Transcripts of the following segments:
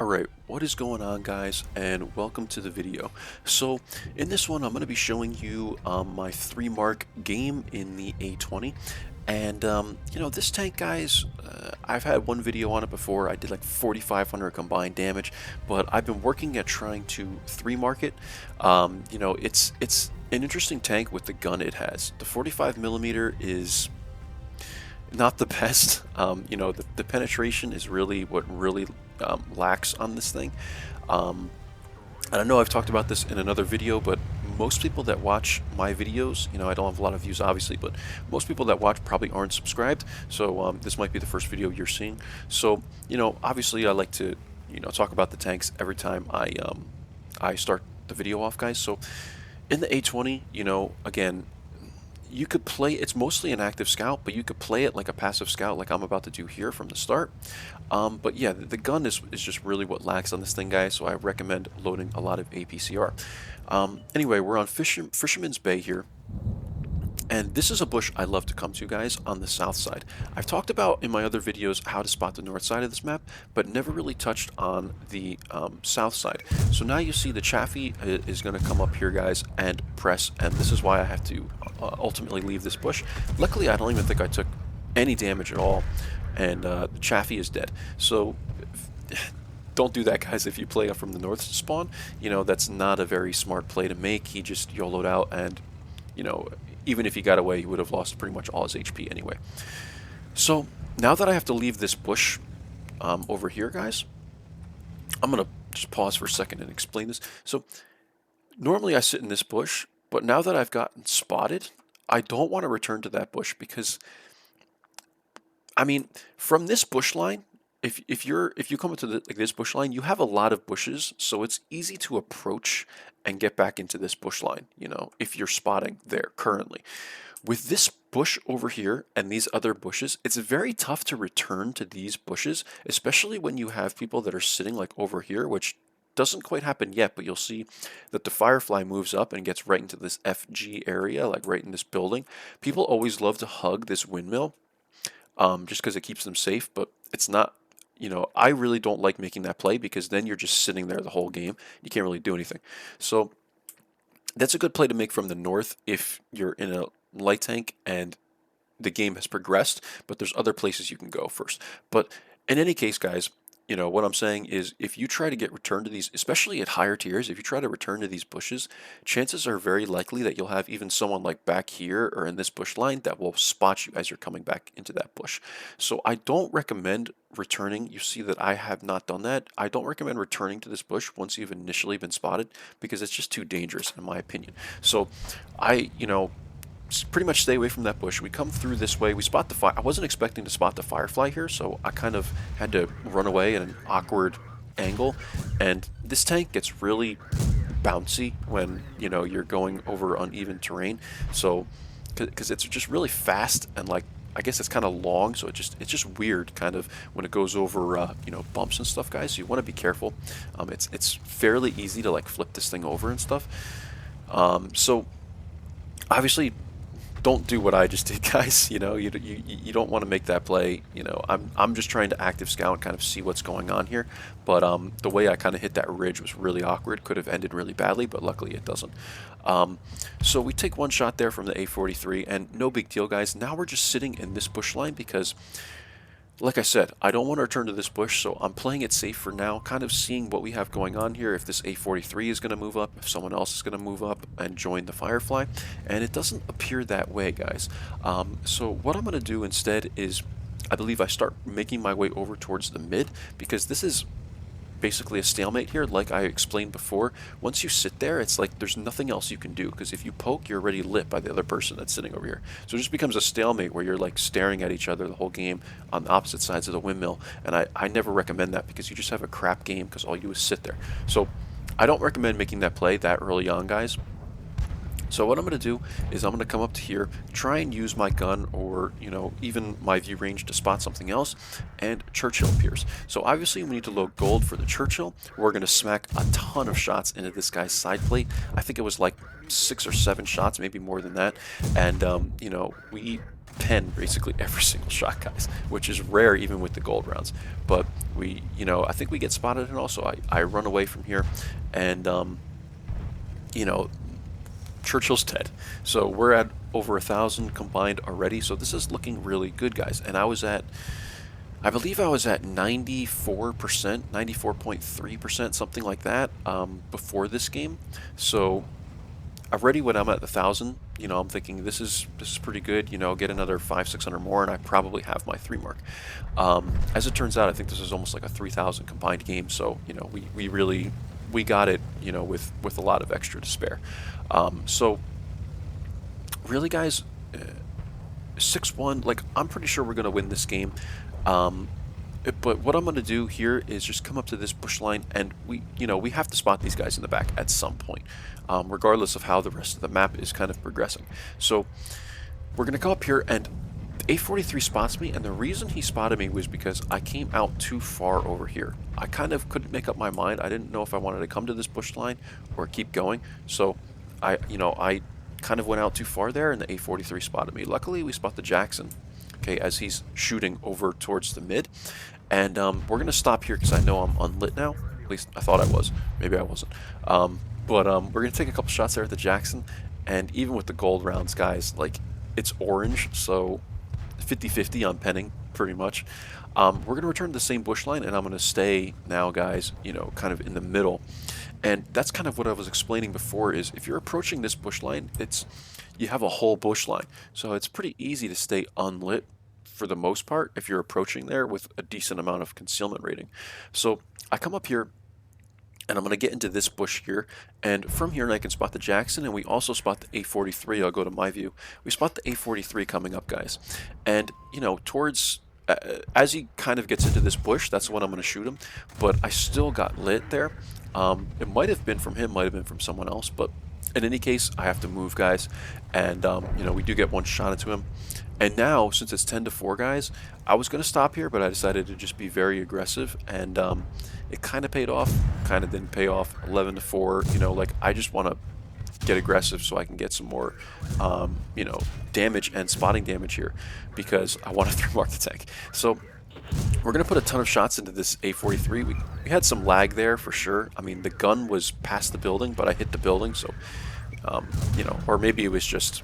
Alright, what is going on guys, and welcome to the video. So in this one I'm going to be showing you my 3 mark game in the A-20. And this tank, guys, I've had one video on it before. I did like 4,500 combined damage, but I've been working at trying to 3 mark it. It's an interesting tank with the gun it has. The 45mm is not the best. The penetration is really what really lacks on this thing. And I know I've talked about this in another video, but most people that watch my videos, I don't have a lot of views obviously, but most people that watch probably aren't subscribed. So this might be the first video you're seeing. So, obviously I like to, talk about the tanks every time I start the video off, guys. So in the A-20, again, you could play, it's mostly an active scout, but you could play it like a passive scout like I'm about to do here from the start. But yeah, the gun is just really what lacks on this thing, guys, so I recommend loading a lot of APCR. Anyway, we're on Fisherman's Bay here. And this is a bush I love to come to, guys, on the south side. I've talked about in my other videos how to spot the north side of this map, but never really touched on the south side. So now you see the Chaffee is going to come up here, guys, and press, and this is why I have to ultimately leave this bush. Luckily, I don't even think I took any damage at all, and the Chaffee is dead. So don't do that, guys. If you play up from the north spawn, that's not a very smart play to make. He just YOLO'd out, and even if he got away, he would have lost pretty much all his HP anyway. So now that I have to leave this bush over here, guys, I'm going to just pause for a second and explain this. So normally I sit in this bush, but now that I've gotten spotted, I don't want to return to that bush because, I mean, from this bush line, if you come into this bush line, you have a lot of bushes, so it's easy to approach and get back into this bush line, if you're spotting there currently. With this bush over here and these other bushes, it's very tough to return to these bushes, especially when you have people that are sitting like over here, which doesn't quite happen yet, but you'll see that the Firefly moves up and gets right into this FG area, like right in this building. People always love to hug this windmill just because it keeps them safe, but it's not. I really don't like making that play because then you're just sitting there the whole game. You can't really do anything. So that's a good play to make from the north if you're in a light tank and the game has progressed, but there's other places you can go first. But in any case, guys, what I'm saying is if you try to get returned to these, especially at higher tiers, if you try to return to these bushes, chances are very likely that you'll have even someone like back here or in this bush line that will spot you as you're coming back into that bush. So I don't recommend returning. You see that I have not done that. I don't recommend returning to this bush once you've initially been spotted because it's just too dangerous in my opinion. So I, pretty much stay away from that bush. We come through this way. We spot the fire. I wasn't expecting to spot the Firefly here, so I kind of had to run away at an awkward angle. And this tank gets really bouncy when you're going over uneven terrain. So because it's just really fast and like I guess it's kind of long, so it's just weird kind of when it goes over bumps and stuff, guys. So you want to be careful. It's fairly easy to like flip this thing over and stuff. So obviously don't do what I just did, guys. You don't want to make that play. I'm just trying to active scout and kind of see what's going on here. But the way I kind of hit that ridge was really awkward. Could have ended really badly, but luckily it doesn't. So we take one shot there from the A-43, and no big deal, guys. Now we're just sitting in this bush line because, like I said, I don't want to return to this bush, so I'm playing it safe for now, kind of seeing what we have going on here, if this A-43 is going to move up, if someone else is going to move up and join the Firefly, and it doesn't appear that way, guys. So what I'm going to do instead is, I believe I start making my way over towards the mid, because this is basically a stalemate here, like I explained before. Once you sit there, it's like there's nothing else you can do, because if you poke, you're already lit by the other person that's sitting over here. So it just becomes a stalemate where you're like staring at each other the whole game on the opposite sides of the windmill, and I never recommend that because you just have a crap game because all you do is sit there. So I don't recommend making that play that early on, guys. So what I'm going to do is I'm going to come up to here, try and use my gun or, even my view range to spot something else, and Churchill appears. So obviously we need to load gold for the Churchill. We're going to smack a ton of shots into this guy's side plate. I think it was like 6 or 7 shots, maybe more than that. And, we pen basically every single shot, guys, which is rare even with the gold rounds. But we, I think we get spotted, and also I run away from here, and you know, Churchill's dead. So we're at over 1,000 combined already. So this is looking really good, guys. And I believe I was at 94%, 94.3%, something like that, before this game. So already when I'm at 1,000, I'm thinking this is pretty good. Get another 500-600 more, and I probably have my 3 mark. As it turns out, I think this is almost like a 3,000 combined game. So we really got it, with a lot of extra to spare. So really, guys, 6-1. Like, I'm pretty sure we're gonna win this game. But what I'm going to do here is just come up to this bush line, and we have to spot these guys in the back at some point, regardless of how the rest of the map is kind of progressing. So we're going to come up here, and A-43 spots me, and the reason he spotted me was because I came out too far over here. I kind of couldn't make up my mind. I didn't know if I wanted to come to this bush line or keep going. So I kind of went out too far there, and the A-43 spotted me. Luckily, we spot the Jackson, okay, as he's shooting over towards the mid. And we're going to stop here because I know I'm unlit now. At least I thought I was. Maybe I wasn't. But we're going to take a couple shots there at the Jackson. And even with the gold rounds, guys, like, it's orange. So 50-50 on penning, pretty much. We're going to return to the same bush line. And I'm going to stay now, guys, kind of in the middle. And that's kind of what I was explaining before, is if you're approaching this bush line, you have a whole bush line. So it's pretty easy to stay unlit for the most part if you're approaching there with a decent amount of concealment rating. So I come up here, and I'm going to get into this bush here, and from here I can spot the Jackson, and we also spot the A-43. I'll go to my view. We spot the A-43 coming up, guys, and towards as he kind of gets into this bush, that's when I'm going to shoot him. But I still got lit there. It might have been from him, might have been from someone else, but in any case, I have to move, guys, and we do get one shot into him. And now, since it's 10-4, guys, I was going to stop here, but I decided to just be very aggressive, and it kind of paid off, kind of didn't pay off. 11-4, like, I just want to get aggressive so I can get some more, damage and spotting damage here, because I want to 3-mark the tank. So we're going to put a ton of shots into this A-43. We had some lag there for sure. I mean, the gun was past the building, but I hit the building, so, or maybe it was just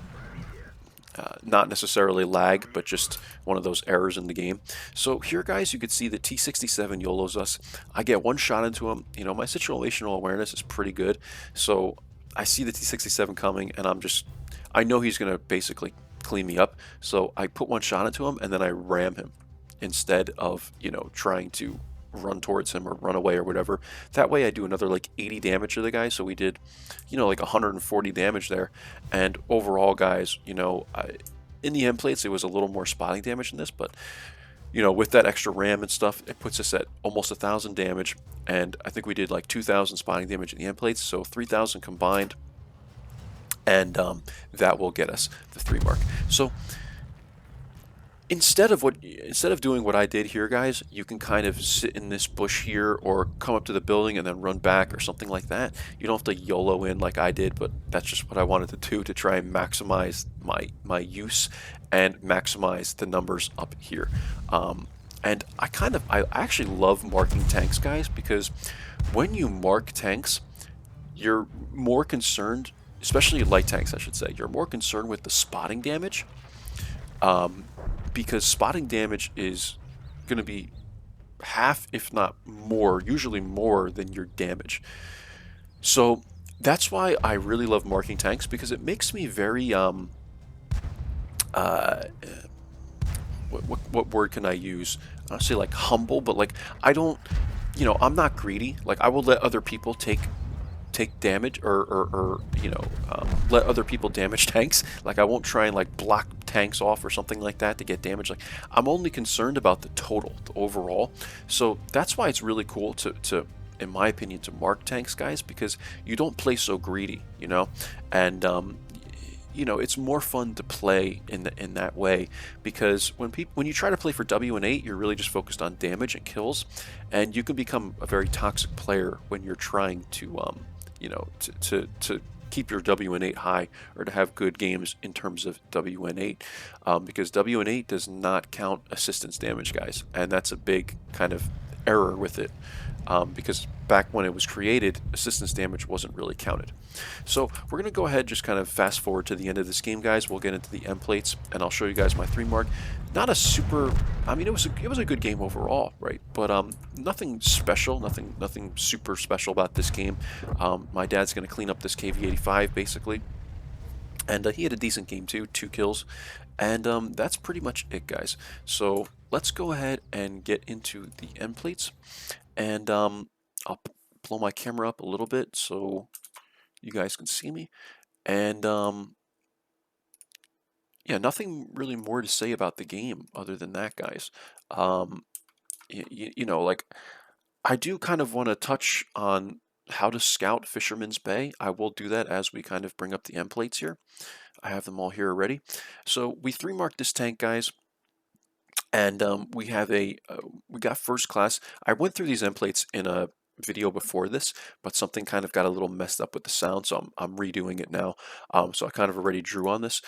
not necessarily lag, but just one of those errors in the game. So here, guys, you can see the T-67 YOLOs us. I get one shot into him. My situational awareness is pretty good, so I see the T-67 coming, and I know he's going to basically clean me up, so I put one shot into him, and then I ram him instead of, trying to run towards him or run away or whatever. That way I do another like 80 damage to the guy, so we did like 140 damage there. And overall, guys, in the end plates it was a little more spotting damage in this, but with that extra ram and stuff, it puts us at almost 1,000 damage, and I think we did like 2,000 spotting damage in the end plates, so 3,000 combined, and that will get us the 3 mark. So instead of doing what I did here, guys, you can kind of sit in this bush here or come up to the building and then run back or something like that. You don't have to YOLO in like I did, but that's just what I wanted to do to try and maximize my use and maximize the numbers up here. And I actually love marking tanks, guys, because when you mark tanks, you're more concerned, especially light tanks, I should say, you're more concerned with the spotting damage. Because spotting damage is going to be half, if not more, usually more than your damage. So that's why I really love marking tanks, because it makes me very, what word can I use? I don't say like humble, but like I don't, I'm not greedy. Like I will let other people take damage or let other people damage tanks. Like I won't try and like block tanks off or something like that to get damage. Like I'm only concerned about the total, the overall. So that's why it's really cool to in my opinion, to mark tanks, guys, because you don't play so greedy, and it's more fun to play in that way, because when you try to play for W and 8, you're really just focused on damage and kills, and you can become a very toxic player when you're trying to to keep your WN8 high or to have good games in terms of WN8, because WN8 does not count assistance damage, guys, and that's a big kind of error with it, because back when it was created, assistance damage wasn't really counted. So we're going to go ahead, just kind of fast forward to the end of this game, guys. We'll get into the end plates, and I'll show you guys my 3 mark. Not a super, I mean, it was a good game overall, right? But nothing special, nothing super special about this game. My dad's going to clean up this KV-85 basically, and he had a decent game too, 2 kills, and that's pretty much it, guys. So let's go ahead and get into the end plates, and I'll blow my camera up a little bit so you guys can see me. And yeah, nothing really more to say about the game other than that, guys. Um, like, I do kind of want to touch on how to scout Fisherman's Bay. I will do that as we kind of bring up the end plates here. I have them all here already. So we 3 marked this tank, guys. And we got first class. I went through these end plates in a video before this, but something kind of got a little messed up with the sound, so I'm redoing it now. So I kind of already drew on this.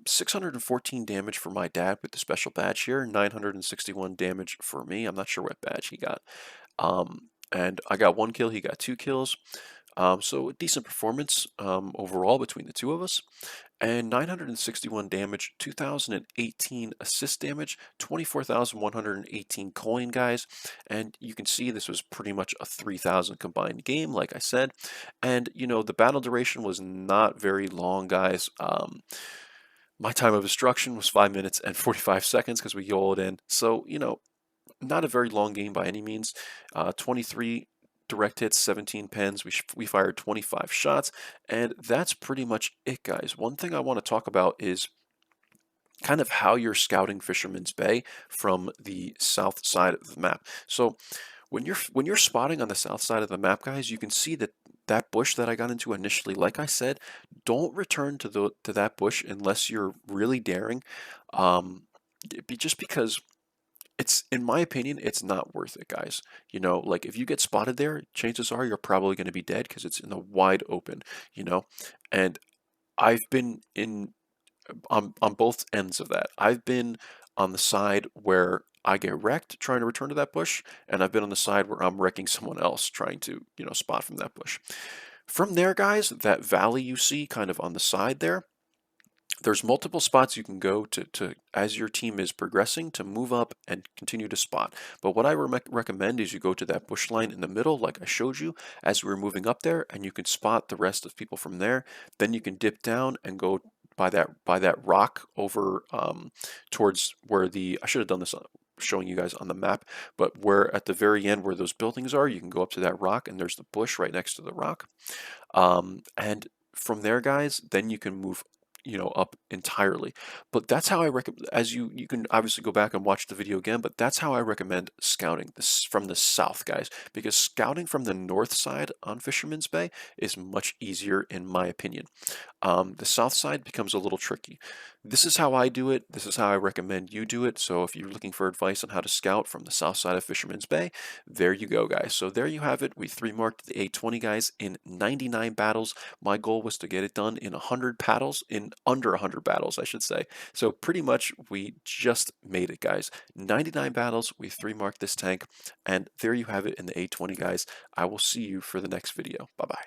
614 damage for my dad with the special badge here, 961 damage for me. I'm not sure what badge he got. And I got 1 kill, he got 2 kills. So a decent performance overall between the two of us. And 961 damage, 2018 assist damage, 24,118 coin, guys. And you can see this was pretty much a 3,000 combined game, like I said. And, the battle duration was not very long, guys. My time of destruction was 5 minutes and 45 seconds because we YOLO'd in. So, not a very long game by any means. 23 direct hits, 17 pens. We fired 25 shots, and that's pretty much it, guys. One thing I want to talk about is kind of how you're scouting Fisherman's Bay from the south side of the map. So when you're spotting on the south side of the map, guys, you can see that that bush that I got into initially, like I said, don't return to that bush unless you're really daring. Just because it's, in my opinion, it's not worth it, guys. Like, if you get spotted there, chances are you're probably going to be dead because it's in the wide open, you know. And I've been on both ends of that. I've been on the side where I get wrecked trying to return to that bush, and I've been on the side where I'm wrecking someone else trying to, spot from that bush. From there, guys, that valley you see kind of on the side there, there's multiple spots you can go to as your team is progressing to move up and continue to spot. But what I recommend is you go to that bush line in the middle, like I showed you, as we were moving up there, and you can spot the rest of people from there. Then you can dip down and go by that rock over towards where I should have done this showing you guys on the map, but where at the very end where those buildings are, you can go up to that rock, and there's the bush right next to the rock. And from there, guys, then you can move, up entirely. But that's how I recommend, as you can obviously go back and watch the video again, but that's how I recommend scouting this from the south, guys, because scouting from the north side on Fisherman's Bay is much easier in my opinion. The south side becomes a little tricky. This is how I do it. This is how I recommend you do it. So if you're looking for advice on how to scout from the south side of Fisherman's Bay, there you go, guys. So there you have it. We 3 marked the A-20, guys, in 99 battles. My goal was to get it done in 100 battles, in under 100 battles, I should say. So pretty much we just made it, guys. 99 battles, we 3 marked this tank, and there you have it in the A-20, guys. I will see you for the next video. Bye-bye.